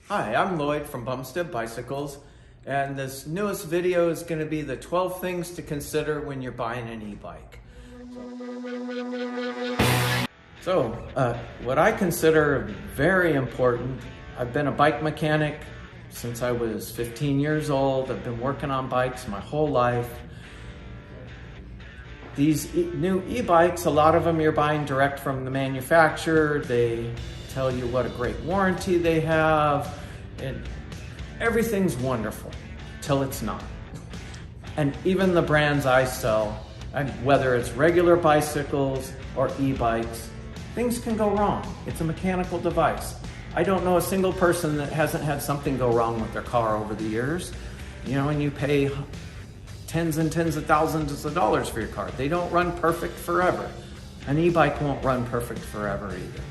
Hi, I'm Lloyd from Bumstead Bicycles, and this newest video is going to be the 12 things to consider when you're buying an e-bike. So, what I consider very important, I've been a bike mechanic since I was 15 years old. I've been working on bikes my whole life. These new e-bikes, a lot of them you're buying direct from the manufacturer. They tell you what a great warranty they have, and everything's wonderful till it's not. And even the brands I sell, whether it's regular bicycles or e-bikes, things can go wrong. It's a mechanical device. I don't know a single person that hasn't had something go wrong with their car over the years. You know, and you pay tens and tens of thousands of dollars for your car. They don't run perfect forever. An e-bike won't run perfect forever either.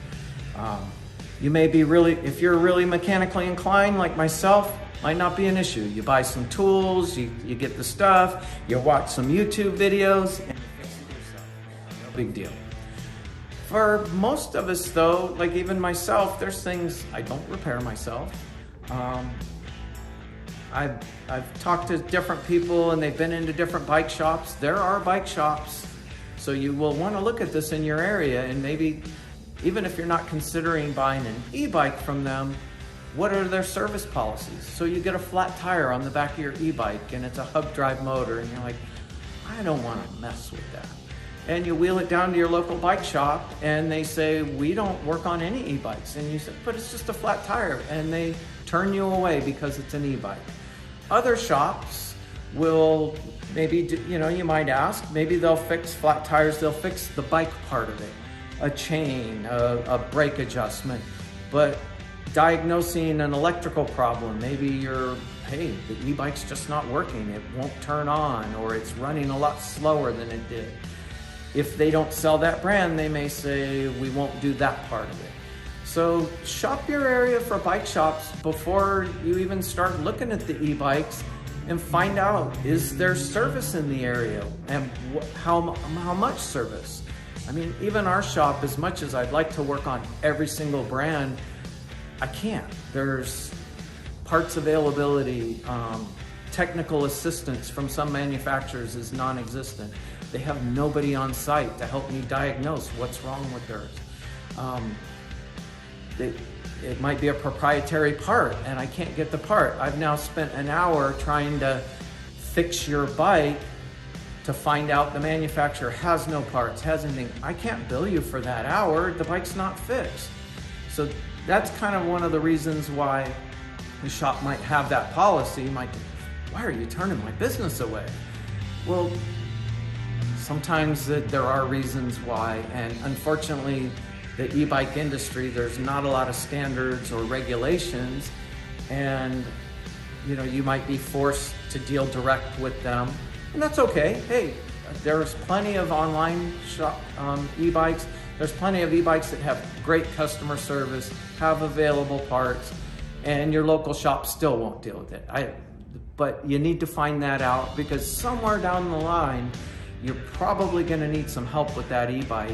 You may be if you're really mechanically inclined like myself, might not be an issue. You buy some tools, you get the stuff, you watch some YouTube videos, and you fix it yourself. No big deal. For most of us though, like even myself, there's things I don't repair myself. I've talked to different people and they've been into different bike shops. There are bike shops, so you will want to look at this in your area, and maybe even if you're not considering buying an e-bike from them, what are their service policies? So you get a flat tire on the back of your e-bike and it's a hub drive motor and you're like, I don't want to mess with that. And you wheel it down to your local bike shop and they say, we don't work on any e-bikes. And you say, but it's just a flat tire. And they turn you away because it's an e-bike. Other shops will maybe, you might ask, maybe they'll fix flat tires, they'll fix the bike part of it, a chain, a brake adjustment. But diagnosing an electrical problem, maybe hey, the e-bike's just not working, it won't turn on, or it's running a lot slower than it did. If they don't sell that brand, they may say, we won't do that part of it. So shop your area for bike shops before you even start looking at the e-bikes, and find out, is there service in the area, and how much service? I mean, even our shop, as much as I'd like to work on every single brand, I can't. There's parts availability, technical assistance from some manufacturers is non-existent. They have nobody on site to help me diagnose what's wrong with theirs. It might be a proprietary part and I can't get the part. I've now spent an hour trying to fix your bike to find out the manufacturer has no parts, has anything. I can't bill you for that hour, the bike's not fixed. So that's kind of one of the reasons why the shop might have that policy. Why are you turning my business away? Well, sometimes there are reasons why, and unfortunately, the e-bike industry, there's not a lot of standards or regulations, and you might be forced to deal direct with them, and that's okay. Hey, there's plenty of online shop e-bikes. There's plenty of e-bikes that have great customer service, have available parts, and your local shop still won't deal with it. But you need to find that out, because somewhere down the line, you're probably going to need some help with that e-bike.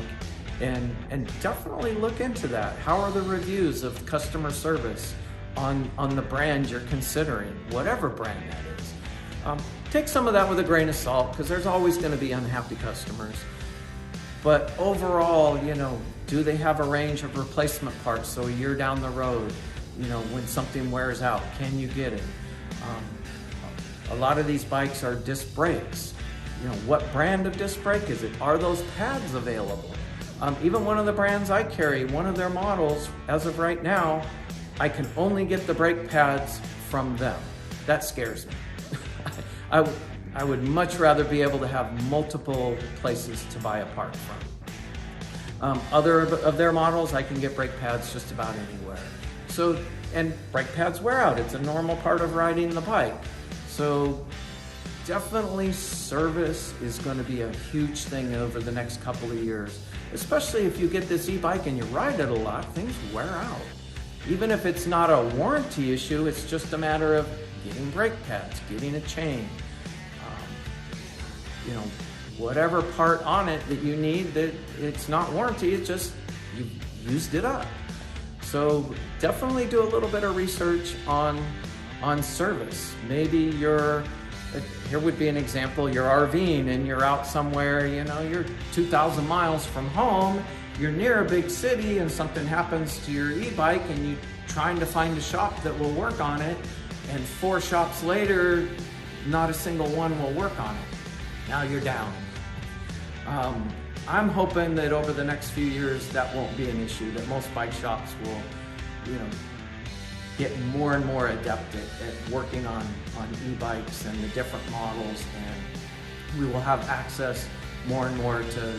And definitely look into that. How are the reviews of customer service on the brand you're considering, whatever brand that is? Take some of that with a grain of salt, because there's always going to be unhappy customers. But overall, do they have a range of replacement parts so a year down the road, when something wears out, can you get it? A lot of these bikes are disc brakes. What brand of disc brake is it? Are those pads available? Even one of the brands I carry, one of their models, as of right now, I can only get the brake pads from them. That scares me. I would much rather be able to have multiple places to buy a part from. Other of their models, I can get brake pads just about anywhere. And brake pads wear out. It's a normal part of riding the bike. So definitely service is going to be a huge thing over the next couple of years. Especially if you get this e-bike and you ride it a lot, things wear out. Even if it's not a warranty issue, it's just a matter of getting brake pads, getting a chain. Whatever part on it that you need that it's not warranty, it's just you've used it up. So definitely do a little bit of research on service. Maybe here would be an example, you're RVing and you're out somewhere, you're 2,000 miles from home, you're near a big city and something happens to your e-bike and you're trying to find a shop that will work on it, and 4 shops later, not a single one will work on it. Now you're down. I'm hoping that over the next few years that won't be an issue, that most bike shops will, get more and more adept at working on e-bikes and the different models, and we will have access more and more to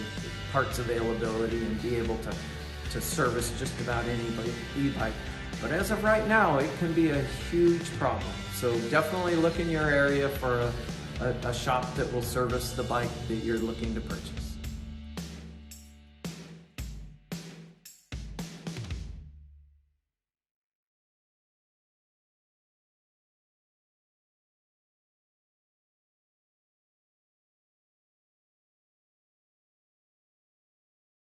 parts availability and be able to service just about any e-bike. But as of right now, it can be a huge problem. So definitely look in your area for a shop that will service the bike that you're looking to purchase.